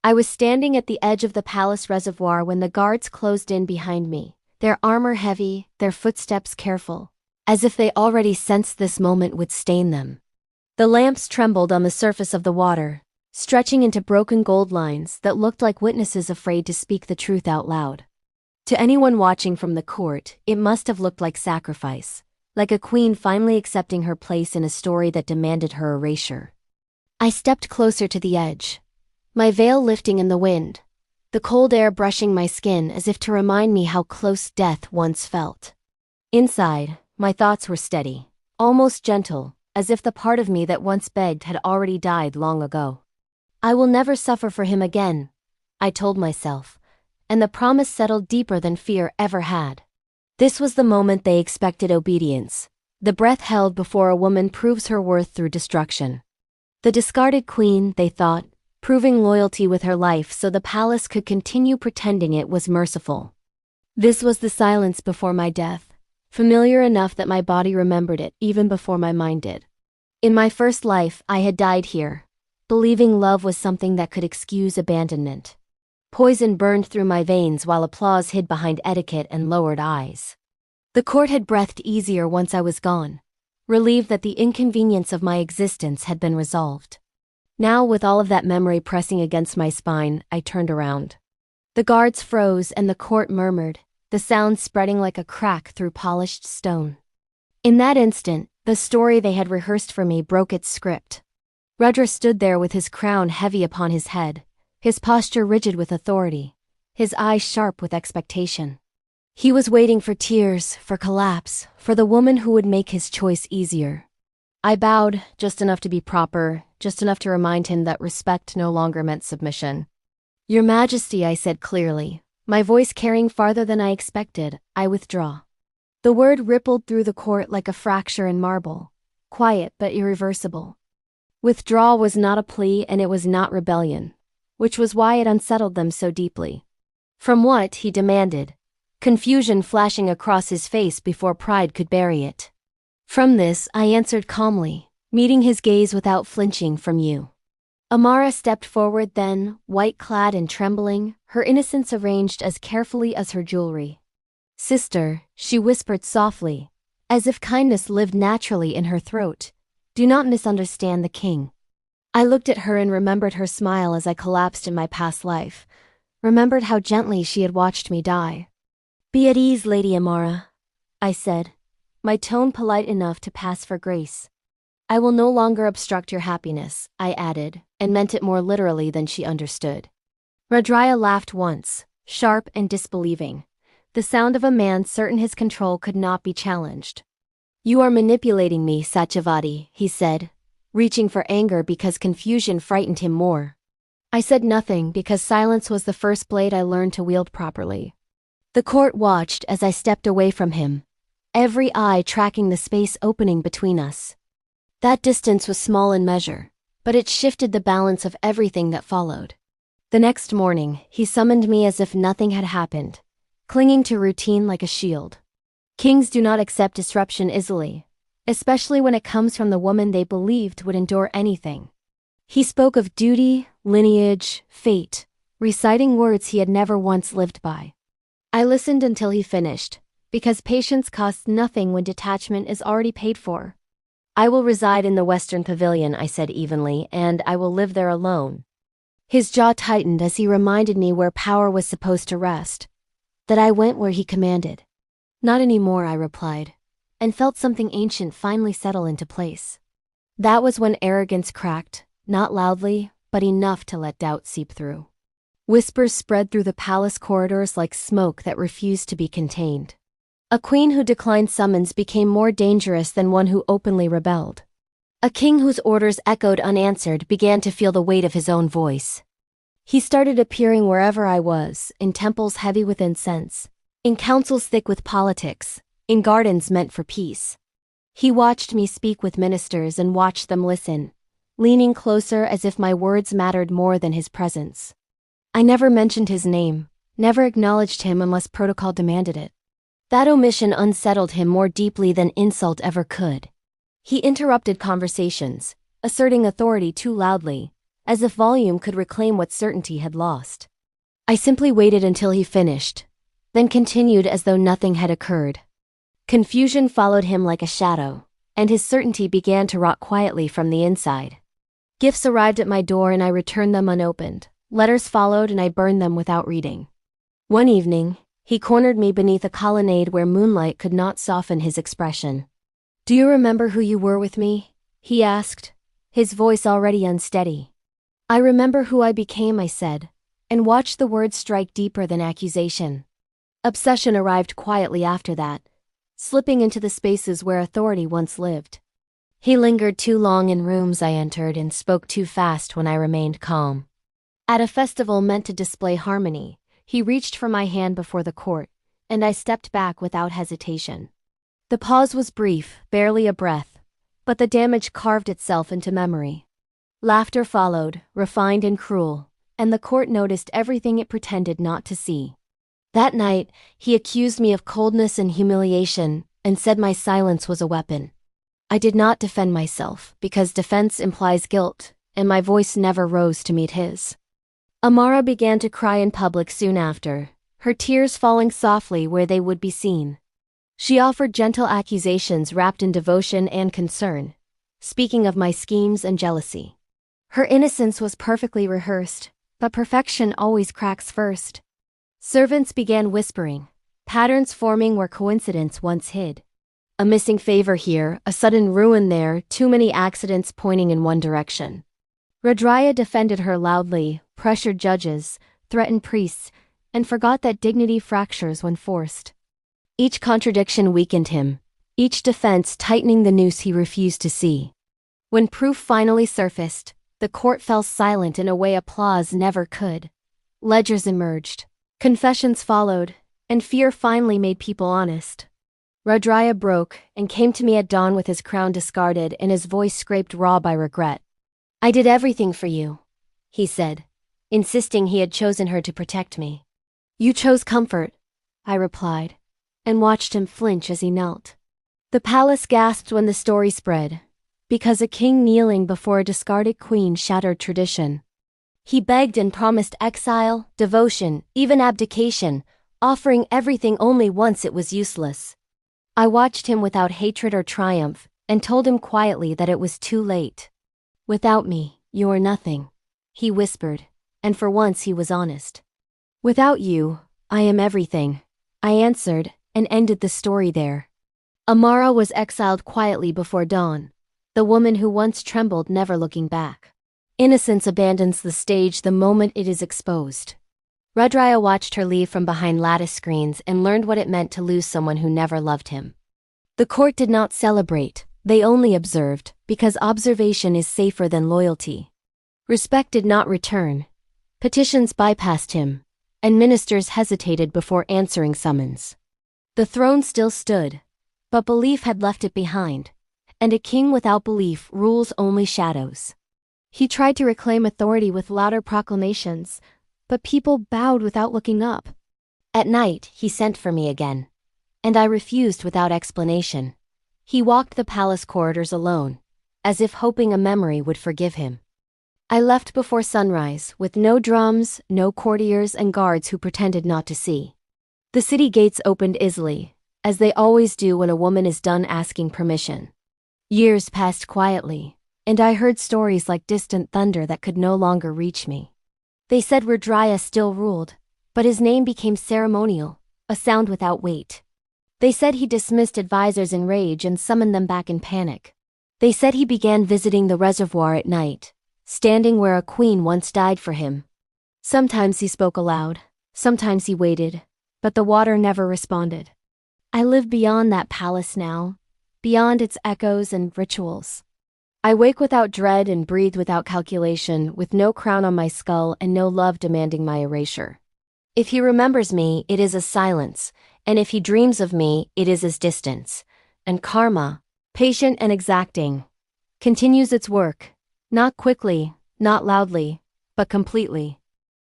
I was standing at the edge of the palace reservoir when the guards closed in behind me, their armor heavy, their footsteps careful, as if they already sensed this moment would stain them. The lamps trembled on the surface of the water, stretching into broken gold lines that looked like witnesses afraid to speak the truth out loud. To anyone watching from the court, it must have looked like sacrifice, like a queen finally accepting her place in a story that demanded her erasure. I stepped closer to the edge, my veil lifting in the wind, the cold air brushing my skin as if to remind me how close death once felt. Inside, my thoughts were steady, almost gentle, as if the part of me that once begged had already died long ago. I will never suffer for him again, I told myself, and the promise settled deeper than fear ever had. This was the moment they expected obedience, the breath held before a woman proves her worth through destruction. The discarded queen, they thought, proving loyalty with her life so the palace could continue pretending it was merciful. This was the silence before my death, familiar enough that my body remembered it even before my mind did. In my first life, I had died here, believing love was something that could excuse abandonment. Poison burned through my veins while applause hid behind etiquette and lowered eyes. The court had breathed easier once I was gone, relieved that the inconvenience of my existence had been resolved. Now, with all of that memory pressing against my spine, I turned around. The guards froze and the court murmured, the sound spreading like a crack through polished stone. In that instant, the story they had rehearsed for me broke its script. Rudra stood there with his crown heavy upon his head, his posture rigid with authority, his eyes sharp with expectation. He was waiting for tears, for collapse, for the woman who would make his choice easier. I bowed, just enough to be proper, just enough to remind him that respect no longer meant submission. Your Majesty, I said clearly, my voice carrying farther than I expected, I withdraw. The word rippled through the court like a fracture in marble, quiet but irreversible. Withdrawal was not a plea and it was not rebellion, which was why it unsettled them so deeply. From what, he demanded, confusion flashing across his face before pride could bury it. From this, I answered calmly, meeting his gaze without flinching. From you. Amara stepped forward then, white-clad and trembling, her innocence arranged as carefully as her jewelry. Sister, she whispered softly, as if kindness lived naturally in her throat, do not misunderstand the king. I looked at her and remembered her smile as I collapsed in my past life, remembered how gently she had watched me die. Be at ease, Lady Amara, I said, my tone polite enough to pass for grace. I will no longer obstruct your happiness, I added, and meant it more literally than she understood. Rudra laughed once, sharp and disbelieving, the sound of a man certain his control could not be challenged. You are manipulating me, Satyavati, he said, reaching for anger because confusion frightened him more. I said nothing because silence was the first blade I learned to wield properly. The court watched as I stepped away from him, every eye tracking the space opening between us. That distance was small in measure, but it shifted the balance of everything that followed. The next morning, he summoned me as if nothing had happened, clinging to routine like a shield. Kings do not accept disruption easily, especially when it comes from the woman they believed would endure anything. He spoke of duty, lineage, fate, reciting words he had never once lived by. I listened until he finished, because patience costs nothing when detachment is already paid for. I will reside in the Western Pavilion, I said evenly, and I will live there alone. His jaw tightened as he reminded me where power was supposed to rest, that I went where he commanded. Not anymore, I replied, and felt something ancient finally settle into place. That was when arrogance cracked, not loudly, but enough to let doubt seep through. Whispers spread through the palace corridors like smoke that refused to be contained. A queen who declined summons became more dangerous than one who openly rebelled. A king whose orders echoed unanswered began to feel the weight of his own voice. He started appearing wherever I was, in temples heavy with incense, in councils thick with politics, in gardens meant for peace. He watched me speak with ministers and watched them listen, leaning closer as if my words mattered more than his presence. I never mentioned his name, never acknowledged him unless protocol demanded it. That omission unsettled him more deeply than insult ever could. He interrupted conversations, asserting authority too loudly, as if volume could reclaim what certainty had lost. I simply waited until he finished, then continued as though nothing had occurred. Confusion followed him like a shadow, and his certainty began to rot quietly from the inside. Gifts arrived at my door and I returned them unopened. Letters followed and I burned them without reading. One evening, he cornered me beneath a colonnade where moonlight could not soften his expression. "Do you remember who you were with me?" he asked, his voice already unsteady. "I remember who I became," I said, and watched the words strike deeper than accusation. Obsession arrived quietly after that, slipping into the spaces where authority once lived. He lingered too long in rooms I entered and spoke too fast when I remained calm. At a festival meant to display harmony, he reached for my hand before the court, and I stepped back without hesitation. The pause was brief, barely a breath, but the damage carved itself into memory. Laughter followed, refined and cruel, and the court noticed everything it pretended not to see. That night, he accused me of coldness and humiliation, and said my silence was a weapon. I did not defend myself, because defense implies guilt, and my voice never rose to meet his. Amara began to cry in public soon after, her tears falling softly where they would be seen. She offered gentle accusations wrapped in devotion and concern, speaking of my schemes and jealousy. Her innocence was perfectly rehearsed, but perfection always cracks first. Servants began whispering, patterns forming where coincidence once hid. A missing favor here, a sudden ruin there, too many accidents pointing in one direction. Rudraya defended her loudly, pressured judges, threatened priests, and forgot that dignity fractures when forced. Each contradiction weakened him, each defense tightening the noose he refused to see. When proof finally surfaced, the court fell silent in a way applause never could. Ledgers emerged, confessions followed, and fear finally made people honest. Rudraya broke and came to me at dawn with his crown discarded and his voice scraped raw by regret. "I did everything for you," he said, insisting he had chosen her to protect me. "You chose comfort," I replied, and watched him flinch as he knelt. The palace gasped when the story spread, because a king kneeling before a discarded queen shattered tradition. He begged and promised exile, devotion, even abdication, offering everything only once it was useless. I watched him without hatred or triumph, and told him quietly that it was too late. "Without me, you are nothing," he whispered, and for once he was honest. "Without you, I am everything," I answered, and ended the story there. Amara was exiled quietly before dawn, the woman who once trembled never looking back. Innocence abandons the stage the moment it is exposed. Rudraya watched her leave from behind lattice screens and learned what it meant to lose someone who never loved him. The court did not celebrate, they only observed, because observation is safer than loyalty. Respect did not return. Petitions bypassed him, and ministers hesitated before answering summons. The throne still stood, but belief had left it behind, and a king without belief rules only shadows. He tried to reclaim authority with louder proclamations, but people bowed without looking up. At night, he sent for me again, and I refused without explanation. He walked the palace corridors alone, as if hoping a memory would forgive him. I left before sunrise, with no drums, no courtiers and guards who pretended not to see. The city gates opened easily, as they always do when a woman is done asking permission. Years passed quietly, and I heard stories like distant thunder that could no longer reach me. They said Rudraya still ruled, but his name became ceremonial, a sound without weight. They said he dismissed advisors in rage and summoned them back in panic. They said he began visiting the reservoir at night, standing where a queen once died for him. Sometimes he spoke aloud, sometimes he waited, but the water never responded. I live beyond that palace now, beyond its echoes and rituals. I wake without dread and breathe without calculation, with no crown on my skull and no love demanding my erasure. If he remembers me, it is as silence, and if he dreams of me, it is as distance. And karma, patient and exacting, continues its work, not quickly, not loudly, but completely.